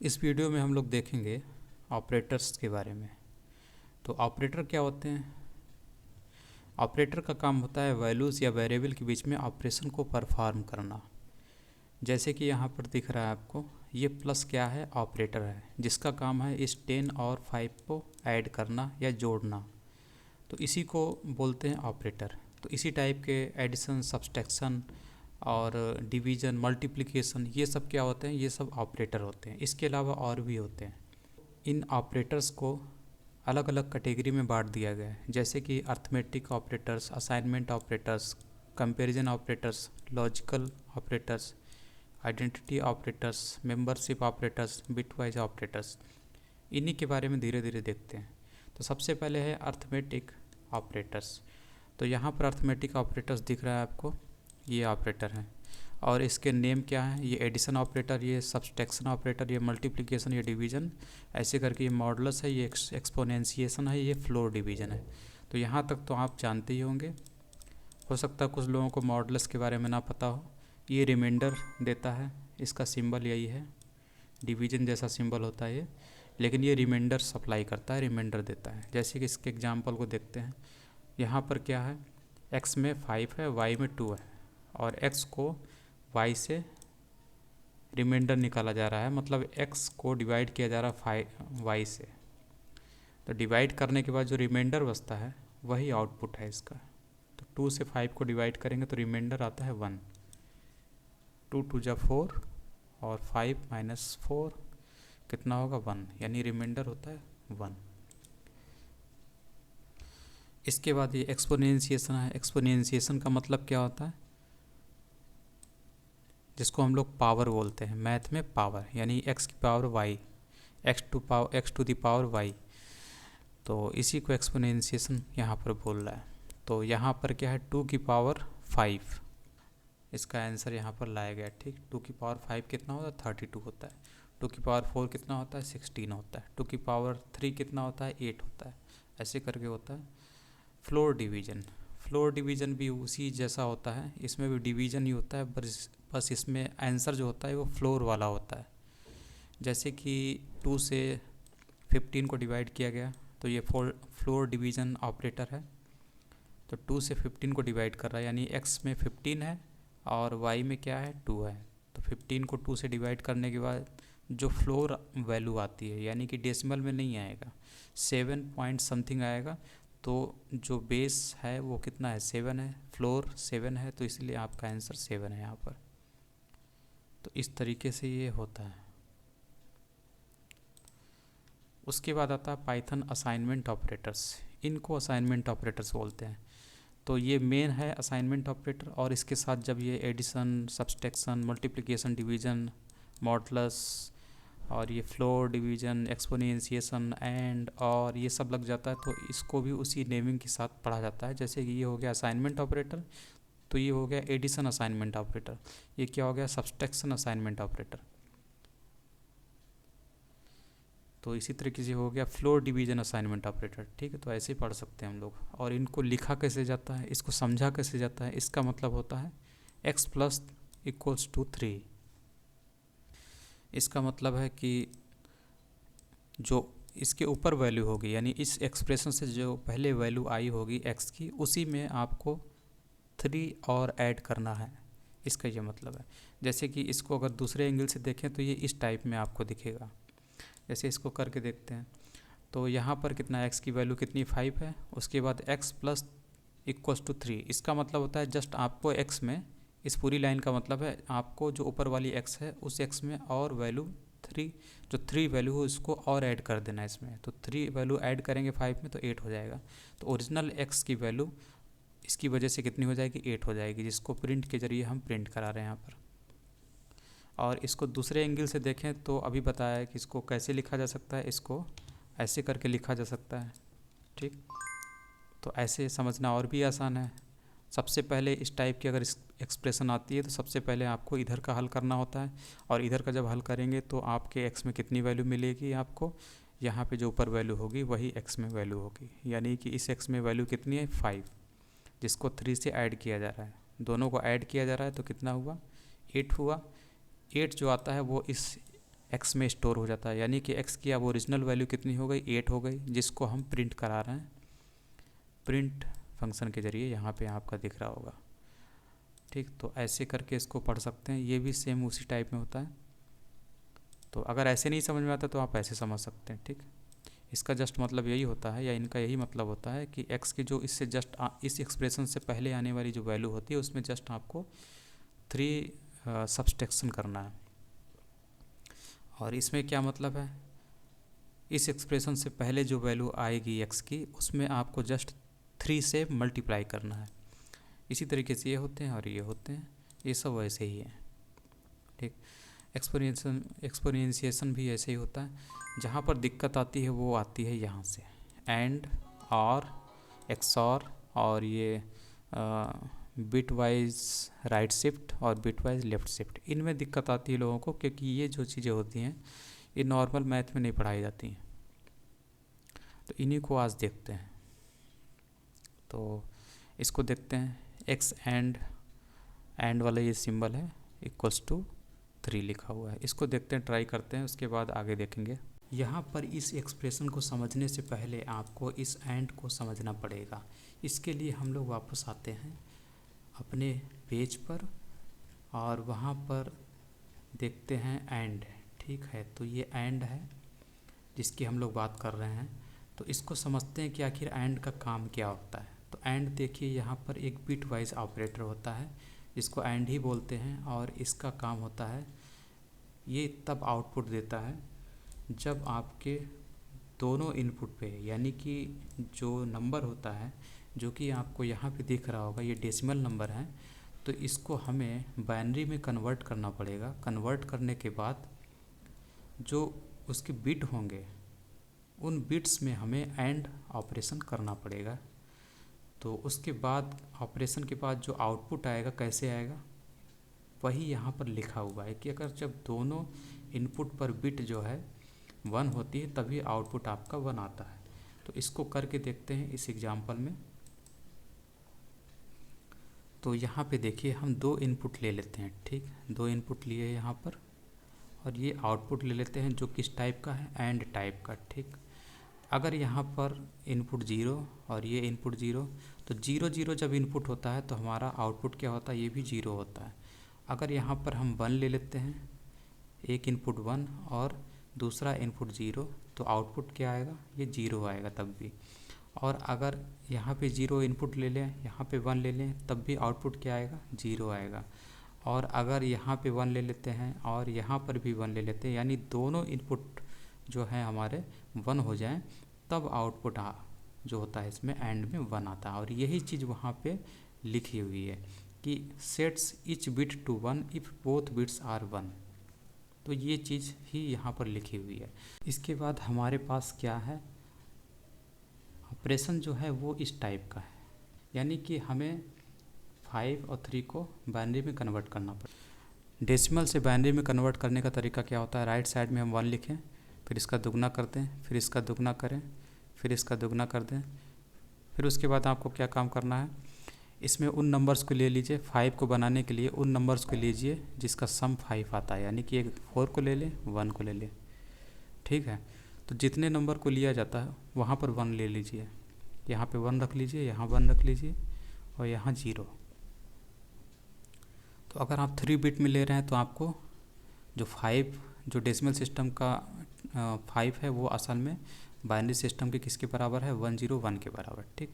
इस वीडियो में हम लोग देखेंगे ऑपरेटर्स के बारे में। तो ऑपरेटर क्या होते हैं? ऑपरेटर का काम होता है वैल्यूज़ या वेरिएबल के बीच में ऑपरेशन को परफॉर्म करना। जैसे कि यहाँ पर दिख रहा है आपको, ये प्लस क्या है? ऑपरेटर है, जिसका काम है इस 10 और 5 को ऐड करना या जोड़ना। तो इसी को बोलते हैं ऑपरेटर। तो इसी टाइप के एडिशन, सब्सट्रैक्शन और डिवीज़न, मल्टीप्लिकेशन, ये सब क्या होते हैं? ये सब ऑपरेटर होते हैं। इसके अलावा और भी होते हैं। इन ऑपरेटर्स को अलग अलग कैटेगरी में बांट दिया गया है, जैसे कि arithmetic operators, assignment operators, comparison operators, logical operators, identity operators, membership operators, bitwise operators. इन्हीं के बारे में धीरे धीरे देखते हैं। तो सबसे पहले है अर्थमेटिक ऑपरेटर्स। तो यहाँ पर अर्थमेटिक ऑपरेटर्स दिख रहा है आपको, ये ऑपरेटर हैं और इसके नेम क्या है? ये एडिशन ऑपरेटर, ये सब्सट्रैक्शन ऑपरेटर, ये मल्टीप्लिकेशन, ये डिवीज़न, ऐसे करके ये मॉडुलस है, ये एक्सपोनेंशिएशन है, ये फ्लोर डिवीज़न है। तो यहाँ तक तो आप जानते ही होंगे। हो सकता है कुछ लोगों को मॉडुलस के बारे में ना पता हो। ये रिमाइंडर देता है, इसका सिंबल यही है, डिवीज़न जैसा सिंबल होता है ये, लेकिन ये रिमाइंडर सप्लाई करता है, रिमाइंडर देता है। जैसे कि इसके एग्जाम्पल को देखते हैं। यहाँ पर क्या है? x में 5 है, y में 2 है और x को y से रिमाइंडर निकाला जा रहा है, मतलब x को डिवाइड किया जा रहा है y से। तो डिवाइड करने के बाद जो रिमाइंडर बचता है वही आउटपुट है इसका। तो 2 से 5 को डिवाइड करेंगे तो रिमाइंडर आता है 1। 2 2 जा 4 और 5 माइनस 4 कितना होगा? 1, यानी रिमाइंडर होता है 1। इसके बाद ये एक्सपोनेंशिएशन है। एक्सपोनेंशिएशन का मतलब क्या होता है? जिसको हम लोग पावर बोलते हैं, मैथ में पावर, यानी x की power y, x to the power y। तो इसी को एक्सपोनेंशिएशन यहाँ पर बोल रहा है। तो यहाँ पर क्या है? 2 की पावर 5, इसका आंसर यहाँ पर लाया गया। ठीक, 2 की पावर 5 कितना होता है? 32 होता है। 2 की पावर 4 कितना होता है? 16 होता है। 2 की पावर 3 कितना होता है? 8 होता है। ऐसे करके होता है फ्लोर डिवीज़न। फ्लोर डिवीज़न भी उसी जैसा होता है, इसमें भी डिवीज़न ही होता है, बस इसमें आंसर जो होता है वो फ्लोर वाला होता है। जैसे कि 2 से 15 को डिवाइड किया गया तो ये फ्लोर डिवीज़न ऑपरेटर है। तो 2 से 15 को डिवाइड कर रहा है, यानी x में 15 है और y में क्या है? 2 है। तो 15 को 2 से डिवाइड करने के बाद जो फ्लोर वैल्यू आती है, यानी कि डेसिमल में नहीं आएगा, 7 पॉइंट समथिंग आएगा। तो जो बेस है वो कितना है? 7 है, फ्लोर 7 है, तो इसलिए आपका आंसर 7 है यहाँ पर। तो इस तरीके से ये होता है। उसके बाद आता है पाइथन असाइनमेंट ऑपरेटर्स। इनको असाइनमेंट ऑपरेटर्स बोलते हैं। तो ये मेन है असाइनमेंट ऑपरेटर, और इसके साथ जब ये addition, subtraction, multiplication, division, modulus और ये फ्लोर डिवीज़न, एक्सपोनेंशिएशन, एंड और ये सब लग जाता है, तो इसको भी उसी नेमिंग के साथ पढ़ा जाता है। जैसे कि ये हो गया असाइनमेंट ऑपरेटर, तो ये हो गया एडिशन असाइनमेंट ऑपरेटर। ये क्या हो गया? Subtraction assignment operator. तो इसी तरीके से हो गया फ्लोर डिवीज़न असाइनमेंट ऑपरेटर। ठीक है, तो ऐसे ही पढ़ सकते हैं हम लोग। और इनको लिखा कैसे जाता है, इसको समझा कैसे जाता है? इसका मतलब होता है x प्लस इक्वल्स टू 3। इसका मतलब है कि जो इसके ऊपर वैल्यू होगी, यानी इस एक्सप्रेशन से जो पहले वैल्यू आई होगी x की, उसी में आपको 3 और ऐड करना है, इसका ये मतलब है। जैसे कि इसको अगर दूसरे एंगल से देखें तो ये इस टाइप में आपको दिखेगा। जैसे इसको करके देखते हैं, तो यहाँ पर कितना x की वैल्यू कितनी? 5 है। उसके बाद x प्लस इक्वल्स टू 3, इसका मतलब होता है जस्ट आपको x में, इस पूरी लाइन का मतलब है आपको जो ऊपर वाली x है उस x में और वैल्यू 3, जो 3 वैल्यू हो उसको और ऐड कर देना है इसमें। तो 3 वैल्यू ऐड करेंगे 5 में तो 8 हो जाएगा। तो ओरिजिनल x की वैल्यू इसकी वजह से कितनी हो जाएगी? 8 हो जाएगी, जिसको प्रिंट के ज़रिए हम प्रिंट करा रहे हैं यहाँ पर। और इसको दूसरे एंगल से देखें तो अभी बताया है कि इसको कैसे लिखा जा सकता है, इसको ऐसे करके लिखा जा सकता है। ठीक, तो ऐसे समझना और भी आसान है। सबसे पहले इस टाइप की अगर एक्सप्रेशन आती है तो सबसे पहले आपको इधर का हल करना होता है, और इधर का जब हल करेंगे तो आपके x में कितनी वैल्यू मिलेगी आपको? यहाँ पे जो ऊपर वैल्यू होगी वही x में वैल्यू होगी, यानी कि इस x में वैल्यू कितनी है? 5, जिसको 3 से ऐड किया जा रहा है। दोनों को ऐड किया जा रहा है तो कितना हुआ? 8 हुआ। 8 जो आता है वो इस एक्स में स्टोर हो जाता है, यानी कि एक्स की अब ओरिजिनल वैल्यू कितनी हो गई, 8 हो गई, जिसको हम प्रिंट करा रहे हैं प्रिंट फंक्शन के ज़रिए, यहाँ पे आपका दिख रहा होगा। ठीक, तो ऐसे करके इसको पढ़ सकते हैं, ये भी सेम उसी टाइप में होता है। तो अगर ऐसे नहीं समझ में आता तो आप ऐसे समझ सकते हैं। ठीक, इसका जस्ट मतलब यही होता है, या इनका यही मतलब होता है कि x की जो इससे जस्ट इस एक्सप्रेशन से पहले आने वाली जो वैल्यू होती है उसमें जस्ट आपको 3 सब्सट्रैक्शन करना है। और इसमें क्या मतलब है, इस एक्सप्रेशन से पहले जो वैल्यू आएगी x की उसमें आपको जस्ट 3 से मल्टीप्लाई करना है। इसी तरीके से ये होते हैं और ये होते हैं, ये सब वैसे ही है। ठीक, एक्सपोनेंशिएशन भी ऐसे ही होता है। जहाँ पर दिक्कत आती है वो आती है यहाँ से, एंड, और, एक्सॉर, और ये बिट वाइज राइट शिफ्ट और बिट वाइज लेफ़्ट शिफ्ट, इनमें दिक्कत आती है लोगों को, क्योंकि ये जो चीज़ें होती हैं ये नॉर्मल मैथ में नहीं पढ़ाई जाती हैं। तो इन्हीं को आज देखते हैं। तो इसको देखते हैं, एक्स एंड वाला ये सिंबल है, इक्वल्स टू 3 लिखा हुआ है। इसको देखते हैं, ट्राई करते हैं, उसके बाद आगे देखेंगे। यहाँ पर इस एक्सप्रेशन को समझने से पहले आपको इस एंड को समझना पड़ेगा। इसके लिए हम लोग वापस आते हैं अपने पेज पर और वहाँ पर देखते हैं एंड। ठीक है, तो ये एंड है जिसकी हम लोग बात कर रहे हैं। तो इसको समझते हैं कि आखिर एंड का काम क्या होता है। तो एंड देखिए, यहाँ पर एक बिट वाइज ऑपरेटर होता है जिसको एंड ही बोलते हैं, और इसका काम होता है, ये तब आउटपुट देता है जब आपके दोनों इनपुट पे, यानी कि जो नंबर होता है जो कि आपको यहाँ पे दिख रहा होगा, ये डेसिमल नंबर है, तो इसको हमें बाइनरी में कन्वर्ट करना पड़ेगा। कन्वर्ट करने के बाद जो उसके बिट होंगे उन बिट्स में हमें एंड ऑपरेशन करना पड़ेगा। तो उसके बाद ऑपरेशन के बाद जो आउटपुट आएगा कैसे आएगा, वही यहाँ पर लिखा हुआ है कि अगर जब दोनों इनपुट पर बिट जो है 1 होती है तभी आउटपुट आपका 1 आता है। तो इसको करके देखते हैं इस एग्जांपल में। तो यहाँ पे देखिए, हम 2 इनपुट ले लेते हैं। ठीक, 2 इनपुट लिए यहाँ पर, और ये आउटपुट ले लेते हैं जो किस टाइप का है, एंड टाइप का। ठीक, अगर यहाँ पर इनपुट 0 और ये इनपुट 0, तो 0 0 जब इनपुट होता है तो हमारा आउटपुट क्या होता है, ये भी 0 होता है। अगर यहाँ पर हम 1 ले लेते हैं, एक इनपुट 1 और दूसरा इनपुट 0, तो आउटपुट क्या आएगा, ये 0 आएगा तब भी। और अगर यहाँ पे 0 इनपुट ले लें, यहाँ पे 1 ले लें, तब भी आउटपुट क्या आएगा, 0 आएगा। और अगर यहाँ पे 1 ले लेते हैं और यहाँ पर भी 1 ले लेते हैं, यानी दोनों इनपुट जो है हमारे 1 हो जाएं, तब आउटपुट जो होता है इसमें एंड में 1 आता है। और यही चीज़ वहाँ पे लिखी हुई है कि sets each bit to 1 if both bits are 1। तो ये चीज़ ही यहाँ पर लिखी हुई है। इसके बाद हमारे पास क्या है, ऑपरेशन जो है वो इस टाइप का है, यानी कि हमें 5 और 3 को बाइनरी में कन्वर्ट करना पड़ेगा। डेसिमल से बाइनरी में कन्वर्ट करने का तरीका क्या होता है, राइट साइड में हम 1 लिखें, फिर इसका दुगना करते हैं, फिर इसका दुगना करें, फिर इसका दुगना कर दें। फिर उसके बाद आपको क्या काम करना है, इसमें उन नंबर्स को ले लीजिए, 5 को बनाने के लिए उन नंबर्स को लीजिए जिसका सम 5 आता है, यानी कि एक 4 को ले लें, 1 को ले लें। ठीक है, तो जितने नंबर को लिया जाता है वहाँ पर 1 ले लीजिए, यहाँ पे 1 रख लीजिए, यहाँ 1 रख लीजिए और यहाँ 0। तो अगर आप 3 बिट में ले रहे हैं तो आपको जो 5 जो डेसिमल सिस्टम का 5 है वो असल में बाइनरी सिस्टम के किसके बराबर है, 101 के बराबर। ठीक,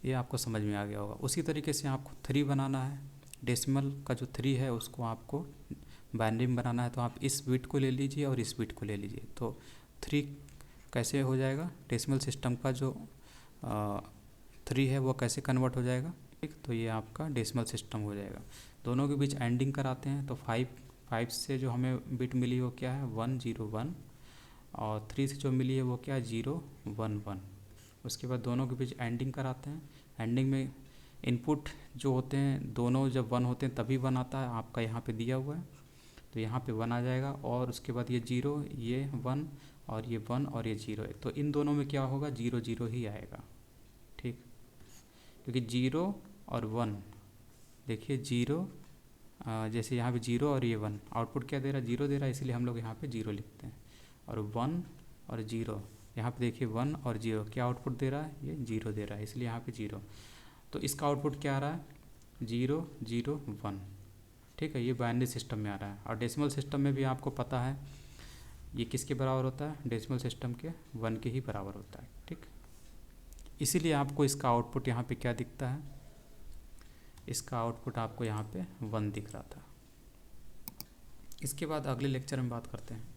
ये आपको समझ में आ गया होगा। उसी तरीके से आपको 3 बनाना है, डेसिमल का जो 3 है उसको आपको बाइनरी में बनाना है। तो आप इस बिट को ले लीजिए और इस बिट को ले लीजिए, तो 3 कैसे हो जाएगा, डेसिमल सिस्टम का जो 3 है वो कैसे कन्वर्ट हो जाएगा। ठीक, तो ये आपका डेसिमल सिस्टम हो जाएगा। दोनों के बीच एंडिंग कराते हैं, तो 5 से जो हमें बिट मिली वो क्या है, 101, और 3 से जो मिली है वो क्या है, 011। उसके बाद दोनों के बीच एंडिंग कराते हैं। एंडिंग में इनपुट जो होते हैं दोनों जब 1 होते हैं तभी 1 आता है, आपका यहाँ पे दिया हुआ है, तो यहाँ पे 1 आ जाएगा। और उसके बाद ये 0, ये 1 और ये 1 और ये 0 है, तो इन दोनों में क्या होगा, 0 0 ही आएगा। ठीक, क्योंकि 0 और 1, देखिए 0 जैसे यहाँ पे 0 और ये 1, आउटपुट क्या दे रहा है, 0 दे रहा है, इसलिए हम लोग यहाँ पे 0 लिखते हैं। और 1 और 0, यहाँ पे देखिए 1 और 0 क्या आउटपुट दे रहा है, ये 0 दे रहा है, इसलिए यहाँ पे 0। तो इसका आउटपुट क्या आ रहा है, 0 0 1। ठीक है, ये बाइनरी सिस्टम में आ रहा है। और डेसिमल सिस्टम में भी आपको पता है ये किसके बराबर होता है, डेसिमल सिस्टम के 1 के ही बराबर होता है। ठीक, इसीलिए आपको इसका आउटपुट यहाँ पे क्या दिखता है, इसका आउटपुट आपको यहाँ पे 1 दिख रहा था। इसके बाद अगले लेक्चर में बात करते हैं।